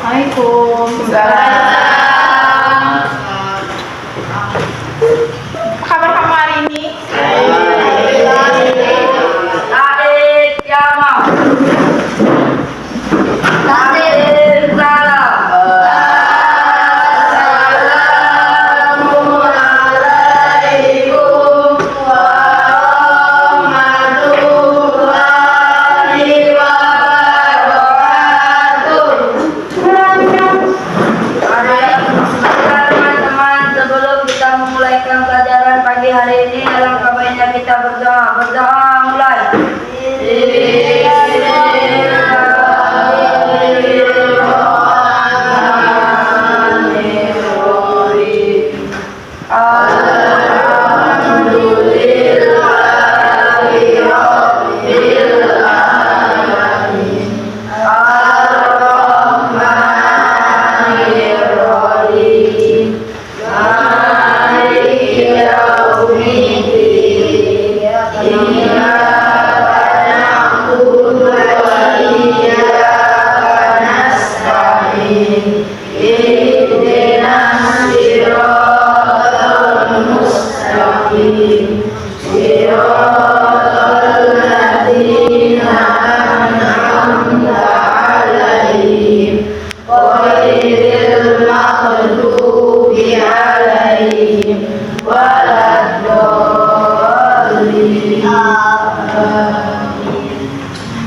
Waalaikumsalam. Kabar kamu hari ini? Tarik Yamal. Tarik Salam. Assalamualaikum warahmatullahi wabarakatuh. Teman-teman, sebelum kita memulaikan pelajaran pagi hari ini, alangkah baiknya kita berdoa. Berdoa mulai.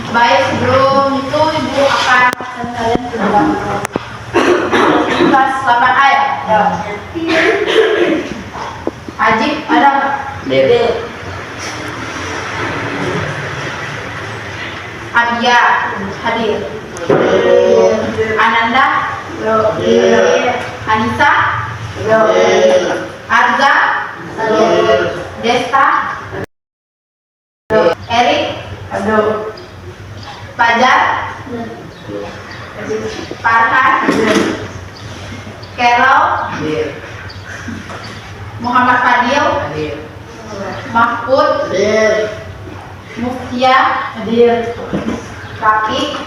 Baik, sebelum itu Ibu akan absen kalian tentang kelas 8A ya? Ajib, ada nggak? Dede. Abia, hadir. Ananda, Anissa, Arza, Desta, Erik, Fajar, Farhan, Carol, Muhammad Fadil, Mahfud, Muftia, Raki,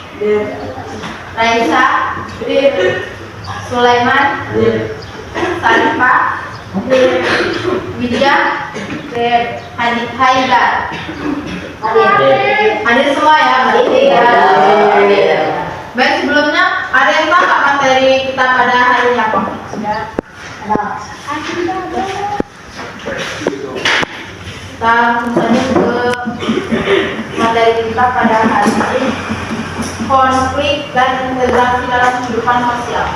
Raisa, Sulaiman, Sarifah, Widya, Haidar. Hadir semua ya, Baik, sebelumnya ada yang tahu nggak materi kita pada hari ini apa? Sudah ada. Kita langsung saja ke materi kita pada hari ini, konflik dan integrasi dalam kehidupan sosial.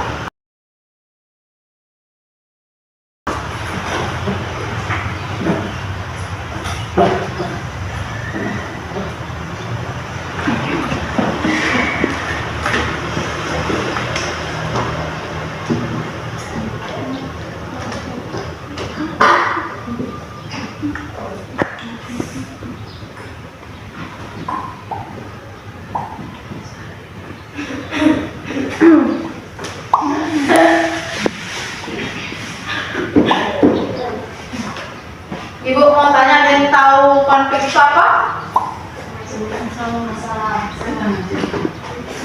Ibu mau tanya, ada yang tahu konflik itu apa?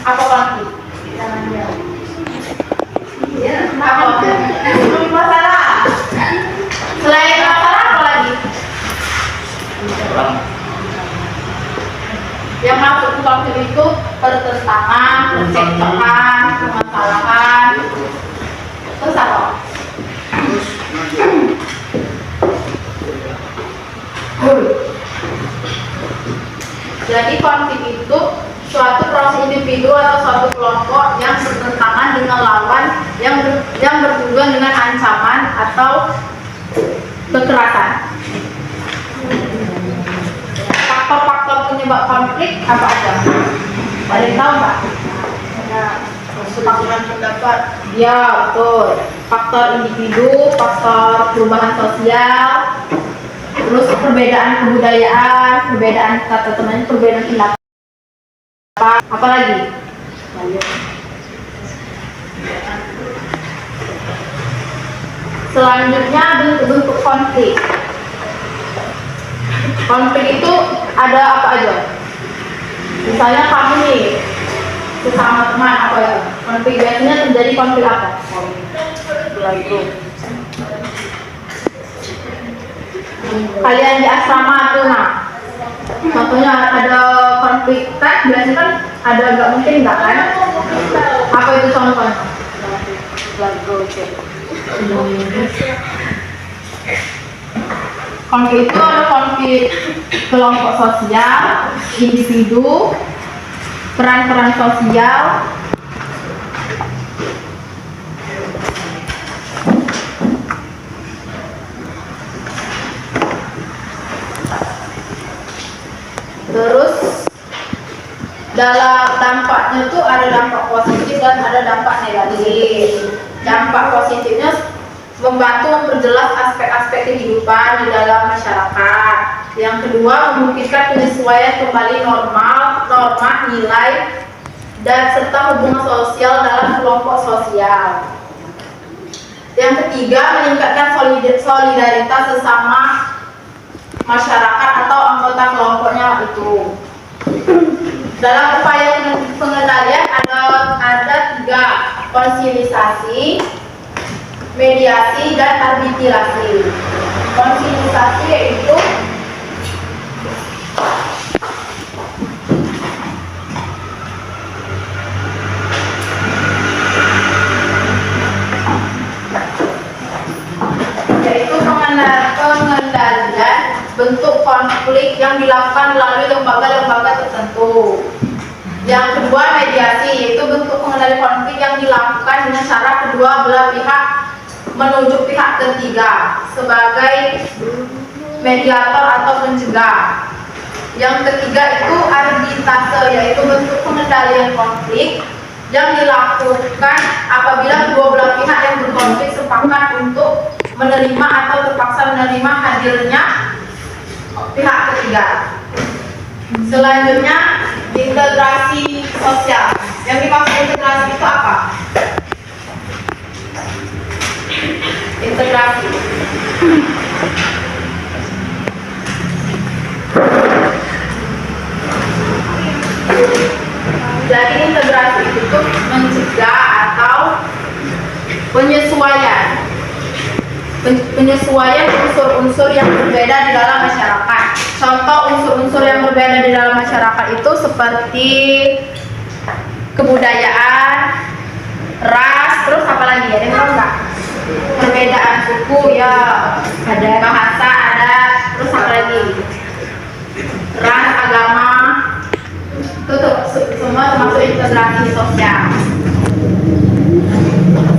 Apa konflik? Apa? Masalah. Selain masalah apa lagi? Yang masuk ke konflik itu pertentangan, percekcokan, permasalahan. Terus apa? Jadi konflik itu suatu proses individu atau suatu kelompok yang bertentangan dengan lawan yang bertujuan dengan ancaman atau kekerasan. Faktor-faktor penyebab konflik apa aja? Ada yang tahu nggak? Persemakmuran pendapat. Ya, betul. Faktor individu, faktor perubahan sosial, terus perbedaan kebudayaan, perbedaan kata teman, perbedaan pendapat. Apa lagi? Selanjutnya bentuk-bentuk konflik. Konflik itu ada apa aja? Misalnya kamu nih sesama teman apa ya? Konflik biasanya terjadi konflik apa? Kalian di asrama tuh, nah contohnya ada konflik teks, biasanya kan ada gak mungkin gak kan? Apa itu contohnya? Konflik itu ada konflik kelompok sosial, individu, peran-peran sosial, terus dalam dampaknya tuh ada dampak positif dan ada dampak negatif. Dampak positifnya membantu memperjelas aspek-aspek kehidupan di dalam masyarakat. Yang kedua, memungkinkan penyesuaian kembali norma, nilai, dan serta hubungan sosial dalam kelompok sosial. Yang ketiga, meningkatkan solidaritas sesama masyarakat atau anggota kelompoknya itu. Dalam upaya pengendalian ada 3: konsilisasi, mediasi, dan arbitrasi. Konsilisasi yaitu pengendalian bentuk konflik yang dilakukan melalui lembaga-lembaga tertentu. Yang kedua, mediasi, yaitu bentuk pengendalian konflik yang dilakukan dengan cara kedua belah pihak menunjuk pihak ketiga sebagai mediator atau pencegah. Yang ketiga itu arbitrase, yaitu bentuk pengendalian konflik yang dilakukan apabila kedua belah pihak yang berkonflik sepakat untuk menerima atau terpaksa menerima hadirnya pihak ketiga. Selanjutnya, integrasi sosial. Yang dimaksud integrasi itu apa? Integrasi. Jadi integrasi itu mencegah atau penyesuaian unsur-unsur yang berbeda di dalam masyarakat. Contoh unsur-unsur yang berbeda di dalam masyarakat itu seperti kebudayaan, ras, terus apa lagi ya? Ada nggak? Perbedaan suku ya, ada bahasa, ada, terus apa lagi? Ras, agama, itu semua termasuk integrasi sosial.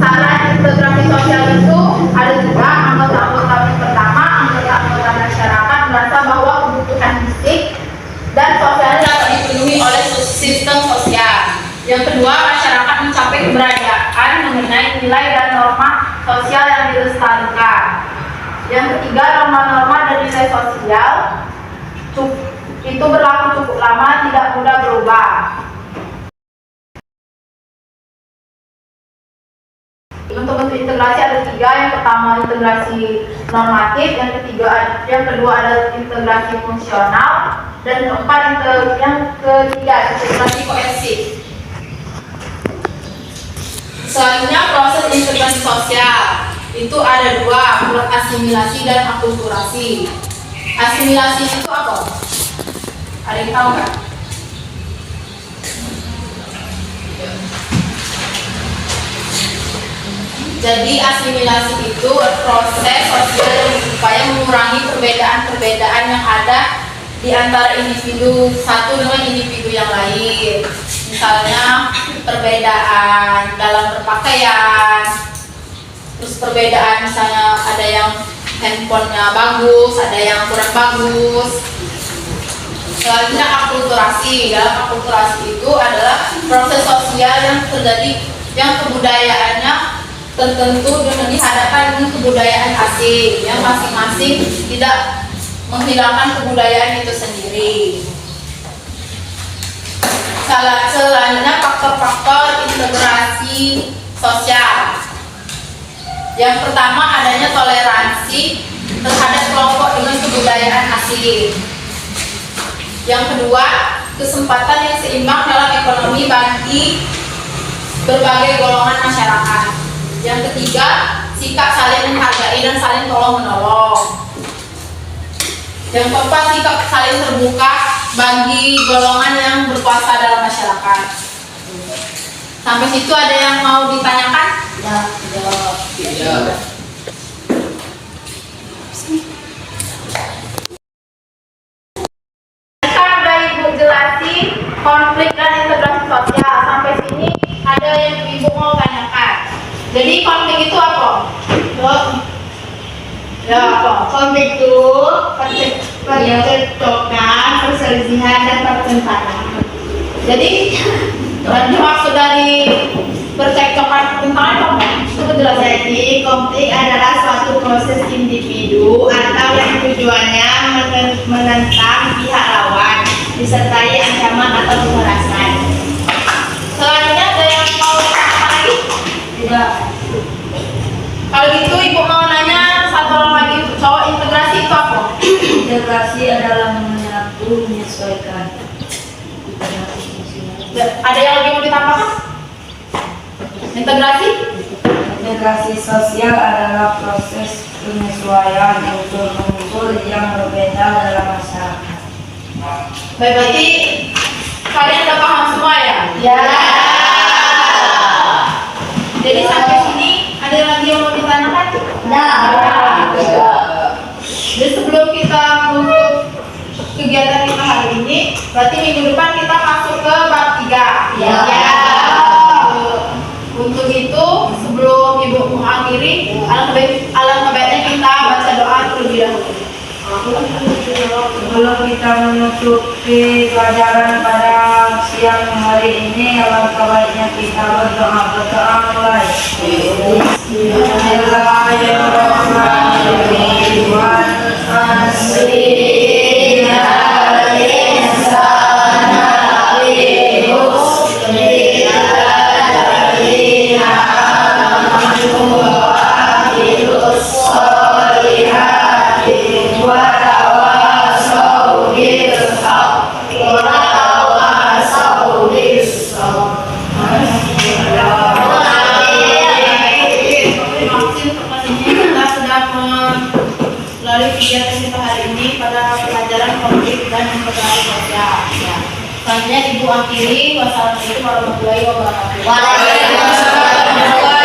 Salah integrasi sosial itu ada juga anggota-anggota pertama, anggota-anggota masyarakat merasa bahwa kebutuhan fisik dan sosial dapat dipenuhi oleh sistem sosial. Yang kedua, masyarakat mencapai keberadaan mengenai nilai dan norma sosial yang dilestarikan. Yang ketiga, norma-norma dan nilai sosial itu berlaku cukup lama, tidak mudah berubah. Untuk bentuk integrasi ada 3. Yang pertama integrasi normatif, yang kedua ada integrasi fungsional, dan yang ketiga integrasi kohesif. Selanjutnya proses integrasi sosial itu ada 2, asimilasi dan akulturasi. Asimilasi itu apa? Ada yang tahu nggak? Jadi asimilasi itu proses sosial yang berupaya mengurangi perbedaan-perbedaan yang ada di antara individu satu dengan individu yang lain. Misalnya perbedaan dalam berpakaian, terus perbedaan misalnya ada yang handphonenya bagus, ada yang kurang bagus. Selanjutnya akulturasi. Dalam akulturasi itu adalah proses sosial yang terjadi yang kebudayaannya tertentu dengan dihadapkan dengan kebudayaan asing yang masing-masing tidak menghilangkan kebudayaan itu sendiri. Selanjutnya faktor-faktor integrasi sosial. Yang pertama adanya toleransi terhadap kelompok dengan kebudayaan asing. Yang kedua, kesempatan yang seimbang dalam ekonomi bagi berbagai golongan masyarakat. Yang ketiga, sikap saling menghargai dan saling tolong-menolong. Yang keempat, sikap saling terbuka bagi golongan yang berkuasa dalam masyarakat. Sampai situ ada yang mau ditanyakan? Ya. Udah Ibu jelasin konflik dan integrasi sosial. Sampai sini ada yang Ibu mau tanyakan. Jadi konflik itu apa? Konflik itu percekcokan, perselisihan dan pertentangan. Jadi maksud dari percekcokan pertentangan apa? Coba jelasin. Jadi, konflik adalah suatu proses individu atau yang tujuannya menentang pihak lawan, disertai ancaman atau kekerasan. Selanjutnya ada yang mau tanyakan lagi? Tidak. Kalau gitu Ibu mau nanya satu orang lagi, cowok integrasi itu apa? Integrasi adalah menyatu, menyesuaikan. Ada yang lagi mau ditambahkan? Integrasi? Integrasi sosial adalah proses penyesuaian untuk mengumpul yang berbeda dalam masyarakat. Baik, berarti kalian udah paham semua ya? Ya. Jadi sampai sini ada yang lagi yang mau ditanyakan? Jadi sebelum kita menutup kegiatan kita hari ini, berarti minggu depan kita masuk ke bab 3. Ya. Untuk itu sebelum Ibu mengakhiri, alangkah baiknya kita baca doa terlebih dahulu. Sebelum kita menutupi pelajaran pada siang hari ini, alangkah baiknya kita berdoa mulai. Kita sudah melalui kegiatan kita hari ini pada pelajaran konflik dan integrasi sosial. Ya. Selanjutnya Ibu akhiri. Wassalamualaikum warahmatullahi wabarakatuh. Waalaikumsalam.